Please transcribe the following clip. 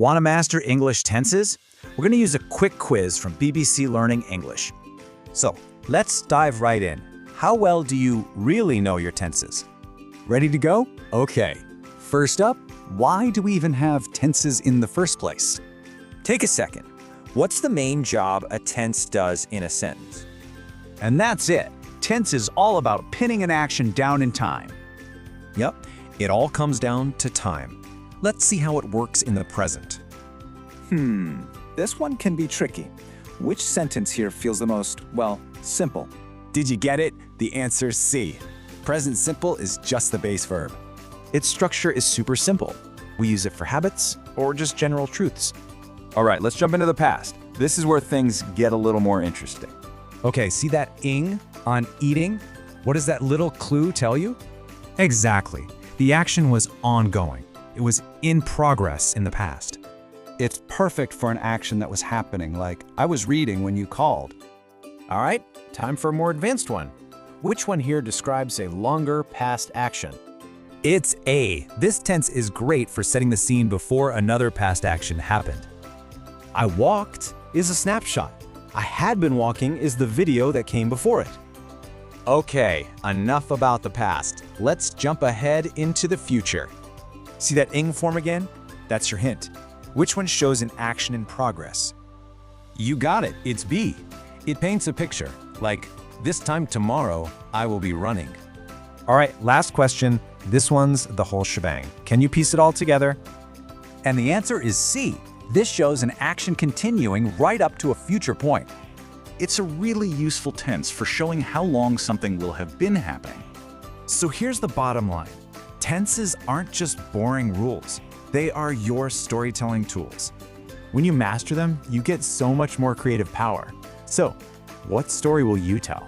Want to master English tenses? We're going to use a quick quiz from BBC Learning English. So, let's dive right in. How well do you really know your tenses? Ready to go? Okay. First up, why do we even have tenses in the first place? Take a second. What's the main job a tense does in a sentence? And that's it. Tense is all about pinning an action down in time. Yep, it all comes down to time. Let's see how it works in the present. This one can be tricky. Which sentence here feels the most, well, simple? Did you get it? The answer's C. Present simple is just the base verb. Its structure is super simple. We use it for habits or just general truths. All right, let's jump into the past. This is where things get a little more interesting. Okay, see that ing on eating? What does that little clue tell you? Exactly. The action was ongoing. It was in progress in the past. It's perfect for an action that was happening, like I was reading when you called. All right, time for a more advanced one. Which one here describes a longer past action? It's A. This tense is great for setting the scene before another past action happened. I walked is a snapshot. I had been walking is the video that came before it. Okay, enough about the past. Let's jump ahead into the future. See that ing form again? That's your hint. Which one shows an action in progress? You got it, it's B. It paints a picture, like, this time tomorrow, I will be running. All right, last question. This one's the whole shebang. Can you piece it all together? And the answer is C. This shows an action continuing right up to a future point. It's a really useful tense for showing how long something will have been happening. So here's the bottom line. Tenses aren't just boring rules. They are your storytelling tools. When you master them, you get so much more creative power. So, what story will you tell?